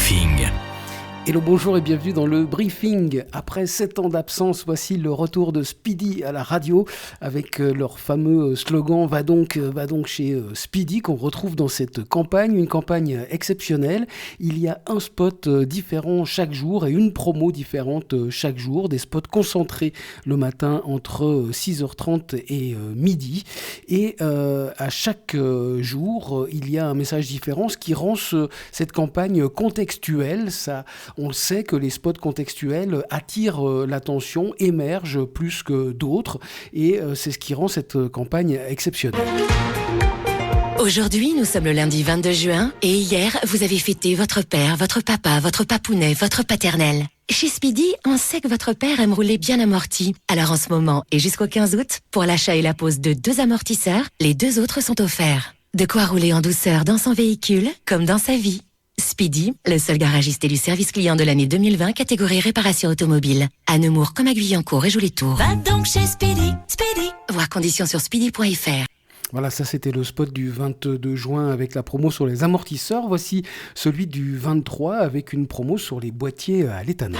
briefing. Hello, bonjour et bienvenue dans le briefing. Après 7 ans d'absence, voici le retour de Speedy à la radio avec leur fameux slogan va donc chez Speedy qu'on retrouve dans cette campagne, une campagne exceptionnelle. Il y a un spot différent chaque jour et une promo différente chaque jour, des spots concentrés le matin entre 6h30 et midi. Et à chaque jour, il y a un message différent, ce qui rend cette campagne contextuelle. On le sait que les spots contextuels attirent l'attention, émergent plus que d'autres et c'est ce qui rend cette campagne exceptionnelle. Aujourd'hui, nous sommes le lundi 22 juin et hier, vous avez fêté votre père, votre papa, votre papounet, votre paternel. Chez Speedy, on sait que votre père aime rouler bien amorti. Alors en ce moment et jusqu'au 15 août, pour l'achat et la pose de 2 amortisseurs, les 2 autres sont offerts. De quoi rouler en douceur dans son véhicule comme dans sa vie. Speedy, le seul garagiste élu service client de l'année 2020, catégorie réparation automobile. À Nemours comme à Guyancourt et Joly-Tours. Va donc chez Speedy, Speedy. Voir conditions sur speedy.fr. Voilà, ça c'était le spot du 22 juin avec la promo sur les amortisseurs. Voici celui du 23 avec une promo sur les boîtiers à l'éthanol.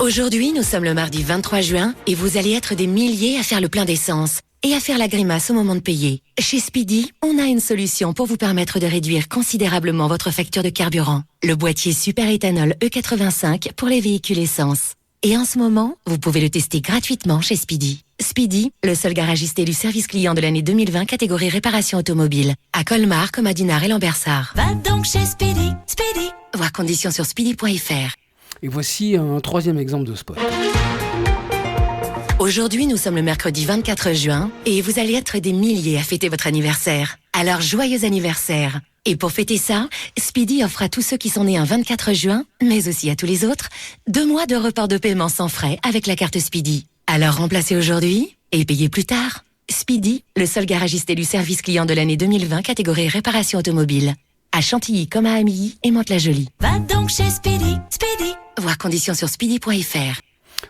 Aujourd'hui, nous sommes le mardi 23 juin et vous allez être des milliers à faire le plein d'essence et à faire la grimace au moment de payer. Chez Speedy, on a une solution pour vous permettre de réduire considérablement votre facture de carburant. Le boîtier Super Éthanol E85 pour les véhicules essence. Et en ce moment, vous pouvez le tester gratuitement chez Speedy. Speedy, le seul garagiste élu service client de l'année 2020, catégorie réparation automobile. À Colmar, comme à Dinard et Lambersart. Va donc chez Speedy, Speedy. Voir conditions sur speedy.fr. Et voici un troisième exemple de spot. Aujourd'hui, nous sommes le mercredi 24 juin et vous allez être des milliers à fêter votre anniversaire. Alors, joyeux anniversaire! Et pour fêter ça, Speedy offre à tous ceux qui sont nés un 24 juin, mais aussi à tous les autres, 2 mois de report de paiement sans frais avec la carte Speedy. Alors, remplacez aujourd'hui et payez plus tard. Speedy, le seul garagiste élu service client de l'année 2020, catégorie réparation automobile. À Chantilly comme à Amilly et Mantes-la-Jolie. Va donc chez Speedy, Speedy. Voir conditions sur speedy.fr.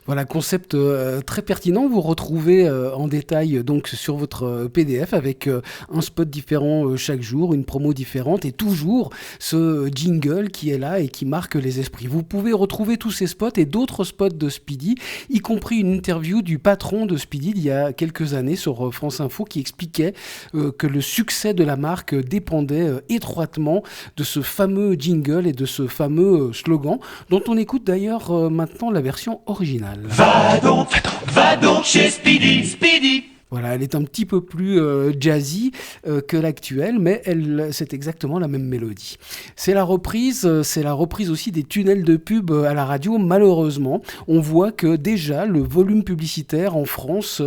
Voilà, concept très pertinent. Vous retrouvez en détail donc sur votre PDF avec un spot différent chaque jour, une promo différente et toujours ce jingle qui est là et qui marque les esprits. Vous pouvez retrouver tous ces spots et d'autres spots de Speedy, y compris une interview du patron de Speedy il y a quelques années sur France Info qui expliquait que le succès de la marque dépendait étroitement de ce fameux jingle et de ce fameux slogan dont on écoute d'ailleurs maintenant la version originale. Va donc chez Speedy, Speedy. Voilà, elle est un petit peu plus jazzy que l'actuelle, mais c'est exactement la même mélodie. C'est la reprise aussi des tunnels de pub à la radio. Malheureusement, on voit que déjà le volume publicitaire en France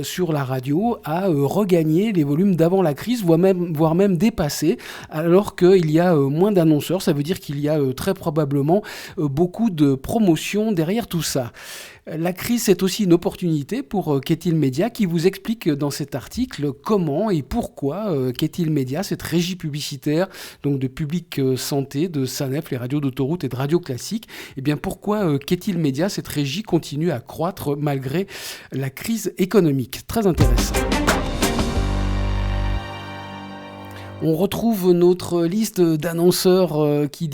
sur la radio a regagné les volumes d'avant la crise, voire même dépassé, alors qu'il y a moins d'annonceurs. Ça veut dire qu'il y a très probablement beaucoup de promotions derrière tout ça. La crise, c'est aussi une opportunité pour Ketil Media qui vous explique dans cet article comment et pourquoi Ketil Media, cette régie publicitaire donc de Public Santé, de SANEF, les radios d'autoroute et de radio classique, et bien pourquoi Ketil Media, cette régie continue à croître malgré la crise économique. Très intéressant. On retrouve notre liste d'annonceurs qui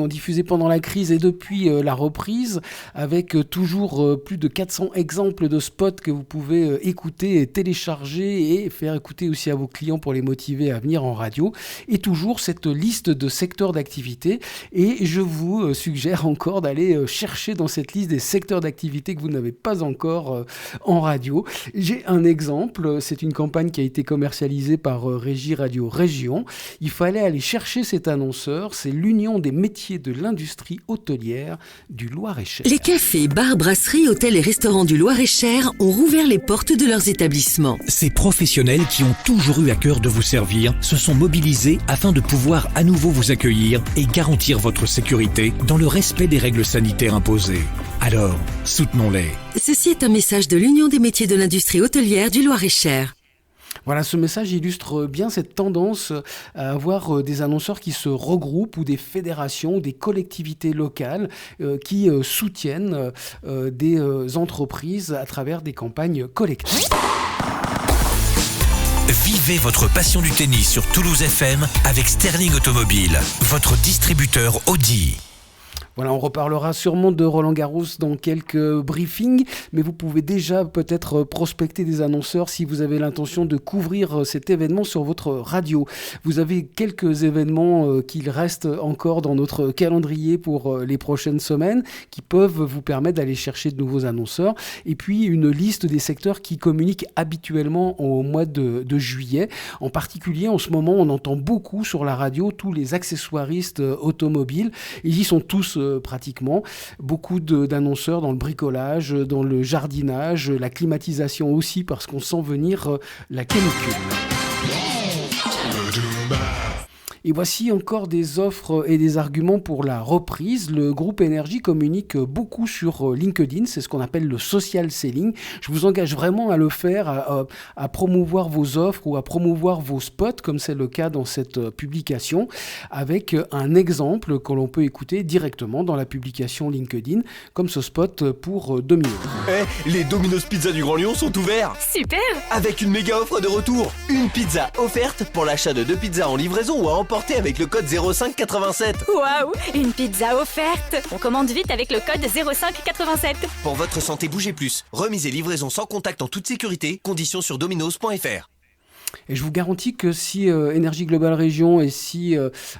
ont diffusé pendant la crise et depuis la reprise, avec toujours plus de 400 exemples de spots que vous pouvez écouter et télécharger et faire écouter aussi à vos clients pour les motiver à venir en radio. Et toujours cette liste de secteurs d'activité. Et je vous suggère encore d'aller chercher dans cette liste des secteurs d'activité que vous n'avez pas encore en radio. J'ai un exemple, c'est une campagne qui a été commercialisée par Régie Radio Région. Il fallait aller chercher cet annonceur, c'est l'Union des métiers de l'industrie hôtelière du Loir-et-Cher. Les cafés, bars, brasseries, hôtels et restaurants du Loir-et-Cher ont rouvert les portes de leurs établissements. Ces professionnels qui ont toujours eu à cœur de vous servir se sont mobilisés afin de pouvoir à nouveau vous accueillir et garantir votre sécurité dans le respect des règles sanitaires imposées. Alors, soutenons-les. Ceci est un message de l'Union des métiers de l'industrie hôtelière du Loir-et-Cher. Voilà, ce message illustre bien cette tendance à avoir des annonceurs qui se regroupent ou des fédérations, des collectivités locales qui soutiennent des entreprises à travers des campagnes collectives. Vivez votre passion du tennis sur Toulouse FM avec Sterling Automobile, votre distributeur Audi. Voilà, on reparlera sûrement de Roland-Garros dans quelques briefings, mais vous pouvez déjà peut-être prospecter des annonceurs si vous avez l'intention de couvrir cet événement sur votre radio. Vous avez quelques événements qu'il reste encore dans notre calendrier pour les prochaines semaines qui peuvent vous permettre d'aller chercher de nouveaux annonceurs. Et puis une liste des secteurs qui communiquent habituellement au mois de juillet. En particulier, en ce moment, on entend beaucoup sur la radio tous les accessoiristes automobiles. Ils y sont tous pratiquement. Beaucoup d'annonceurs dans le bricolage, dans le jardinage, la climatisation aussi, parce qu'on sent venir la canicule. Et voici encore des offres et des arguments pour la reprise. Le groupe Énergie communique beaucoup sur LinkedIn, c'est ce qu'on appelle le social selling. Je vous engage vraiment à le faire, à promouvoir vos offres ou à promouvoir vos spots, comme c'est le cas dans cette publication, avec un exemple que l'on peut écouter directement dans la publication LinkedIn, comme ce spot pour Domino's. Les Domino's Pizza du Grand Lyon sont ouverts. Super! Avec une méga offre de retour. Une pizza offerte pour l'achat de 2 pizzas en livraison ou à emporter avec le code 0587. Waouh! Une pizza offerte! On commande vite avec le code 0587. Pour votre santé, bougez plus. Remise et livraison sans contact en toute sécurité. Conditions sur dominos.fr. Et je vous garantis que si Énergie Globale Région et si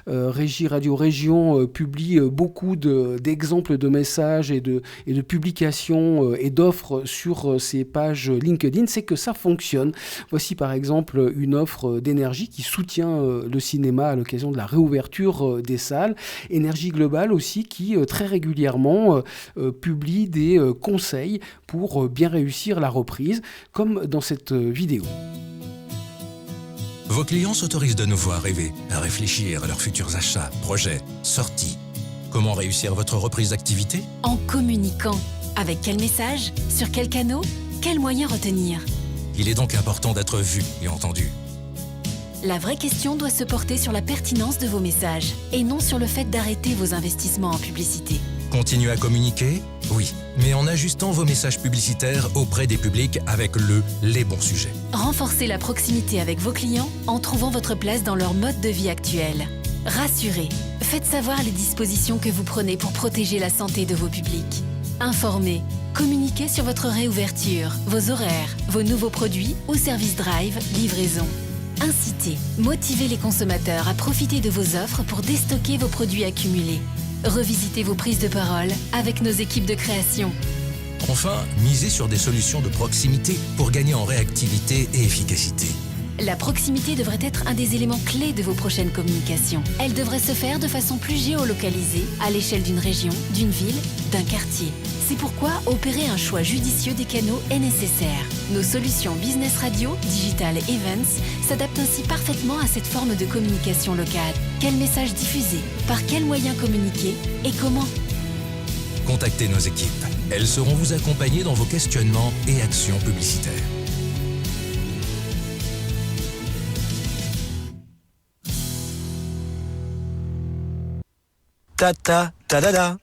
Régie Radio Région publient beaucoup d'exemples de messages et de publications et d'offres sur ces pages LinkedIn, c'est que ça fonctionne. Voici par exemple une offre d'énergie qui soutient le cinéma à l'occasion de la réouverture des salles. Énergie Globale aussi qui très régulièrement publie des conseils pour bien réussir la reprise, comme dans cette vidéo. Vos clients s'autorisent de nouveau à rêver, à réfléchir à leurs futurs achats, projets, sorties. Comment réussir votre reprise d'activité ? En communiquant. Avec quel message ? Sur quel canot ? Quels moyens retenir ? Il est donc important d'être vu et entendu. La vraie question doit se porter sur la pertinence de vos messages et non sur le fait d'arrêter vos investissements en publicité. Continuez à communiquer ? Oui, mais en ajustant vos messages publicitaires auprès des publics avec les bons sujets. Renforcez la proximité avec vos clients en trouvant votre place dans leur mode de vie actuel. Rassurez, faites savoir les dispositions que vous prenez pour protéger la santé de vos publics. Informez, communiquez sur votre réouverture, vos horaires, vos nouveaux produits ou services drive, livraison. Incitez, motivez les consommateurs à profiter de vos offres pour déstocker vos produits accumulés. Revisitez vos prises de parole avec nos équipes de création. Enfin, misez sur des solutions de proximité pour gagner en réactivité et efficacité. La proximité devrait être un des éléments clés de vos prochaines communications. Elle devrait se faire de façon plus géolocalisée, à l'échelle d'une région, d'une ville, d'un quartier. C'est pourquoi opérer un choix judicieux des canaux est nécessaire. Nos solutions Business Radio, Digital Events s'adaptent ainsi parfaitement à cette forme de communication locale. Quel message diffuser ? Par quels moyens communiquer ? Et comment ? Contactez nos équipes. Elles sauront vous accompagner dans vos questionnements et actions publicitaires. Ta-da-da.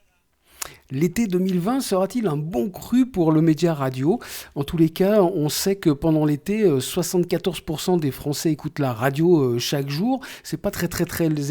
L'été 2020 sera-t-il un bon cru pour le média radio ? En tous les cas, on sait que pendant l'été, 74% des Français écoutent la radio chaque jour. C'est pas très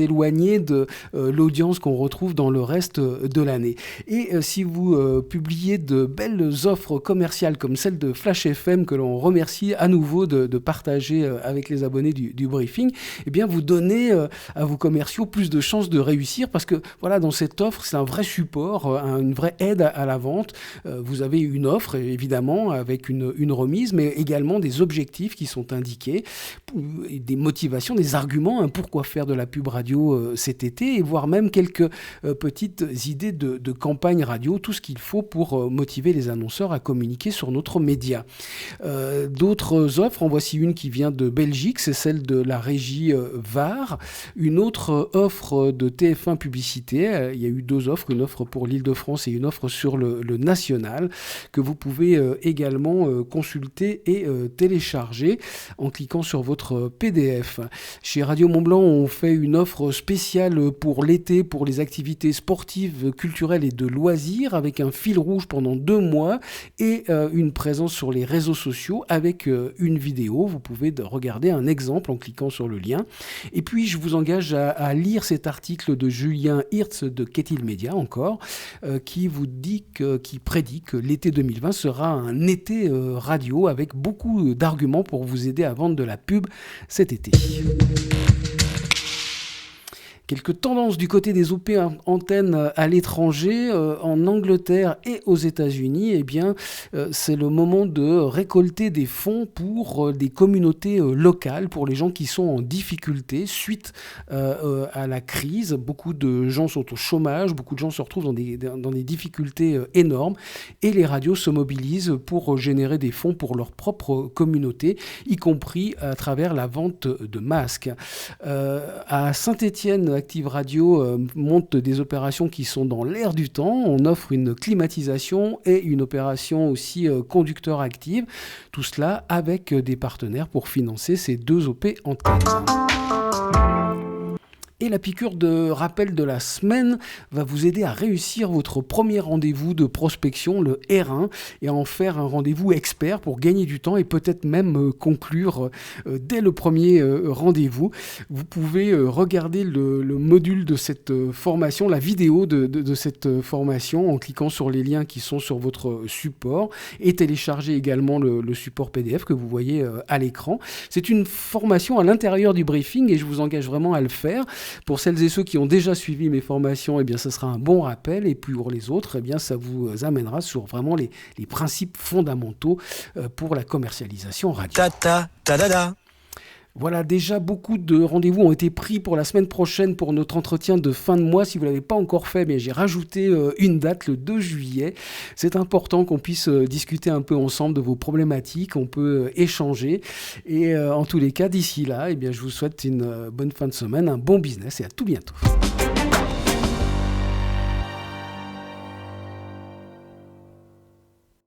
éloigné de l'audience qu'on retrouve dans le reste de l'année. Et si vous publiez de belles offres commerciales comme celle de Flash FM, que l'on remercie à nouveau de partager avec les abonnés du briefing, eh bien vous donnez à vos commerciaux plus de chances de réussir parce que voilà, dans cette offre, c'est un vrai support, une vraie aide à la vente. Vous avez une offre, évidemment, avec une remise, mais également des objectifs qui sont indiqués, des motivations, des arguments, pourquoi faire de la pub radio cet été, et voire même quelques petites idées de campagne radio, tout ce qu'il faut pour motiver les annonceurs à communiquer sur notre média. D'autres offres, en voici une qui vient de Belgique, c'est celle de la régie VAR. Une autre offre de TF1 Publicité, il y a eu deux offres, une offre pour l'Île-de-France c'est une offre sur le national que vous pouvez également consulter et télécharger en cliquant sur votre PDF. Chez Radio Mont-Blanc, on fait une offre spéciale pour l'été, pour les activités sportives, culturelles et de loisirs, avec un fil rouge pendant 2 mois et une présence sur les réseaux sociaux avec une vidéo. Vous pouvez regarder un exemple en cliquant sur le lien. Et puis, je vous engage à lire cet article de Julien Hirtz de Ketil Media, encore, qui prédit que l'été 2020 sera un été radio avec beaucoup d'arguments pour vous aider à vendre de la pub cet été. Quelques tendances du côté des OP antennes à l'étranger, en Angleterre et aux États-Unis. Eh bien, c'est le moment de récolter des fonds pour des communautés locales, pour les gens qui sont en difficulté suite à la crise. Beaucoup de gens sont au chômage, beaucoup de gens se retrouvent dans des difficultés énormes et les radios se mobilisent pour générer des fonds pour leur propre communauté, y compris à travers la vente de masques. À Saint-Étienne, Active Radio monte des opérations qui sont dans l'air du temps. On offre une climatisation et une opération aussi conducteur active. Tout cela avec des partenaires pour financer ces 2 OP antennes. Et la piqûre de rappel de la semaine va vous aider à réussir votre premier rendez-vous de prospection, le R1, et à en faire un rendez-vous expert pour gagner du temps et peut-être même conclure dès le premier rendez-vous. Vous pouvez regarder le module de cette formation, la vidéo de cette formation en cliquant sur les liens qui sont sur votre support et télécharger également le support PDF que vous voyez à l'écran. C'est une formation à l'intérieur du briefing et je vous engage vraiment à le faire. Pour celles et ceux qui ont déjà suivi mes formations, eh bien, ce sera un bon rappel. Et puis pour les autres, eh bien, ça vous amènera sur vraiment les principes fondamentaux pour la commercialisation radio. Voilà, déjà beaucoup de rendez-vous ont été pris pour la semaine prochaine pour notre entretien de fin de mois. Si vous ne l'avez pas encore fait, mais j'ai rajouté une date, le 2 juillet. C'est important qu'on puisse discuter un peu ensemble de vos problématiques, on peut échanger. Et en tous les cas, d'ici là, eh bien, je vous souhaite une bonne fin de semaine, un bon business et à tout bientôt.